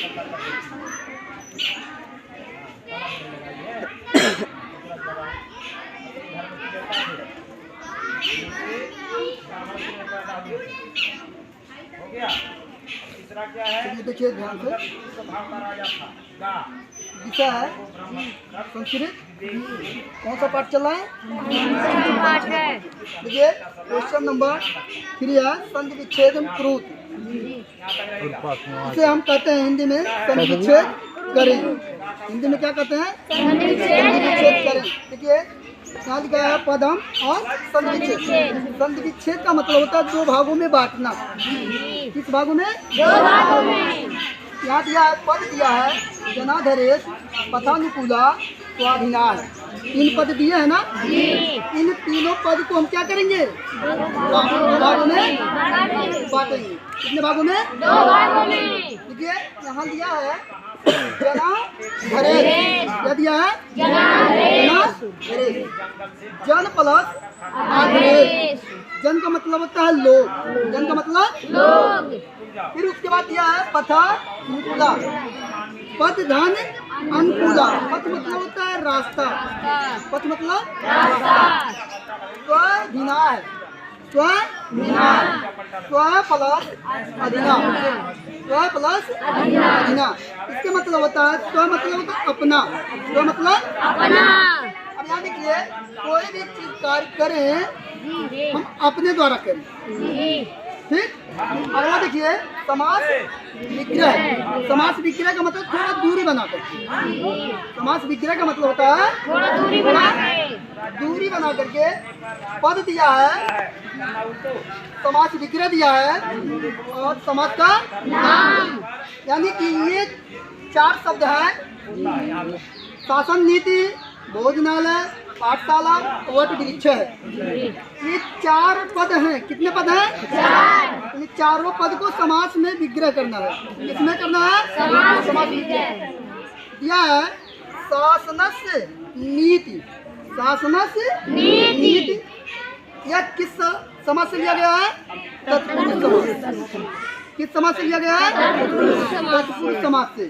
हो गया। तीसरा क्या है? देखिए ध्यान से, स्वभाव का राजा था गा। दिशा है संस्कृत। कौन सा पाठ चल रहा है? देखिए क्वेश्चन नंबर 3 है संधि विच्छेद प्रूत। इसे हम कहते हैं हिंदी में संधि विच्छेद करें। हिंदी में क्या कहते हैं? संधि विच्छेद करें। देखिए यहाँ लिखा है पदम और संधि विच्छेद। संधि विच्छेद का मतलब होता है दो भागों में बांटना। किस भागों में? दो भागों में। यहाँ दिया है पद दिया है जनाधरेश पथानुकूला स्वाभिनाश। 3 पद दिए हैं ना। इन तीनों पद को हम क्या करेंगे? भागों में बांटेंगे। कितने भागों में? 2 भागों में। देखिए यहाँ दिया है जनाधरेश। क्या दिया है? जनाधरेश। जन प्लस आधरेश। जन का मतलब होता है लोग। जन का मतलब लोग। फिर उसके बाद दिया है पथा अनुकूला। पथ धन अनुकूला। पथ मतलब होता है रास्ता। पथ मतलब रास्ता। स्वाभिनाश। स्वाभिनाश। स्व प्लस अधिना। स्व प्लस अधिना। इसके मतलब होता है स्व मतलब होता है अपना। स्व मतलब अपना। अब यहाँ देखिए कोई भी चीज कार्य करें हम अपने द्वारा करें। ठीक। अगला देखिए समास विग्रह। समास विग्रह का मतलब थोड़ा दूरी बनाकर। समास विग्रह का मतलब होता है थोड़ा दूरी बना करके पद दिया है, समास विग्रह दिया है और समास का नाम। यानी कि ये 4 शब्द हैं। शासन नीति, भोजनालय, पाठशाला, वट वृक्ष है। ये 4 पद हैं। कितने पद हैं? 4। इन चारों पद को समास में विग्रह करना है। किसमें करना है? समास विग्रह। यह है शासनस्य नीति। शासनस्य नीति यह किस समास से लिया गया है? तत्पुरुष समास। किस समास से लिया गया है? तत्पुरुष समास से।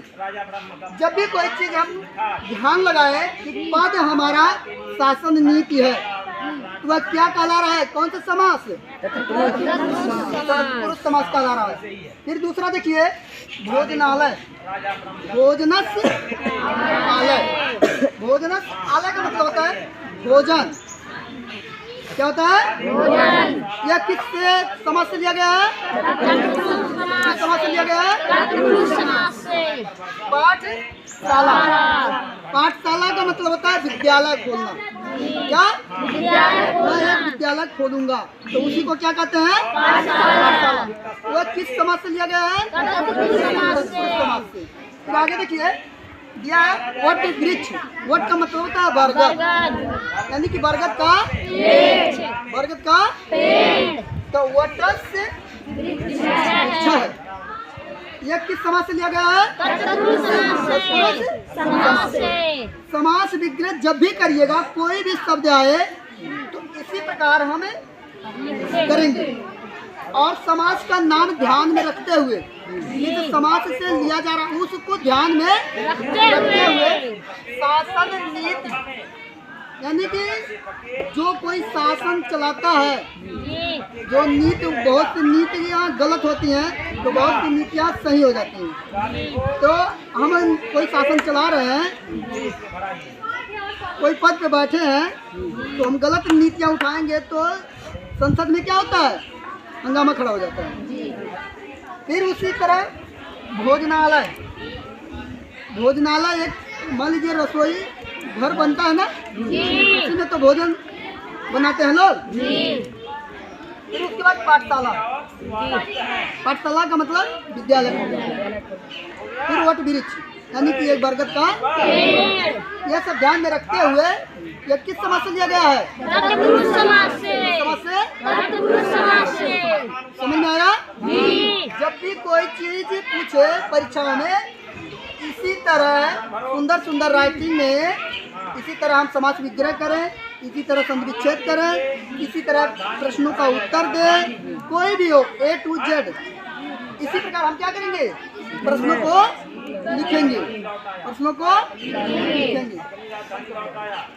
जब भी कोई चीज हम ध्यान लगाए कि पद हमारा शासन नीति है तो वह क्या कहला रहा है? कौन सा समास? तत्पुरुष समास कहला रहा है। फिर दूसरा देखिए भोजनालय। भोजनस्य आलय। भोजनस्य आलय का मतलब होता है भोजन। क्या होता है? भोजन। यह किससे समास से लिया गया है? किस समास से लिया गया है? पाठशाला। पाठशाला का मतलब होता है विद्यालय खोलना। क्या? मैं एक विद्यालय खोलूंगा तो उसी को क्या कहते हैं? पाठशाला। वह किस समास से लिया गया है? तत्पुरुष समास से। फिर आगे देखिए दिया है वट वृक्ष। वट का मतलब होता है बरगद। यानी कि बरगद का पेड़। बरगद का पेड़। तो वटस्य वृक्ष है। यह किस समास से लिया गया है? तत्पुरुष समास से। समास विग्रह जब भी करिएगा कोई भी शब्द आए तो इसी प्रकार हमें करेंगे। और समास का नाम ध्यान में रखते हुए, ये जो समास से लिया जा रहा है उसको ध्यान में रखते हुए शासन नीति, यानी कि जो कोई शासन चलाता है, जो नीति, बहुत सी नीतियाँ गलत होती हैं तो बहुत सी नीतियाँ सही हो जाती हैं। तो हम कोई शासन चला रहे हैं, कोई पद पे बैठे हैं तो हम गलत नीतियाँ उठाएंगे तो संसद में क्या होता है? हंगामा खड़ा हो जाता है। फिर उसी तरह भोजनालय। भोजनालय एक मान लीजिए रसोई घर बनता है ना, उसी में तो भोजन बनाते हैं लोग। फिर उसके बाद पाठशाला। पाठशाला का मतलब विद्यालय। फिर वट वृक्ष यानी कि एक बरगद का पेड़। यह सब ध्यान में रखते हुए यह किस समास से लिया गया है? तत्पुरुष समास से। तत्पुरुष समास से। समझ में आया? जब भी कोई चीज पूछे परीक्षाओं में इसी तरह सुंदर सुंदर राइटिंग में इसी तरह हम समास विग्रह करें, इसी तरह संधि विच्छेद करें, इसी तरह प्रश्नों का उत्तर दें, कोई भी हो A to Z। इसी प्रकार हम क्या करेंगे? प्रश्नों को लिखेंगे, प्रश्नों को लिखेंगे। राजधानी लौटाया।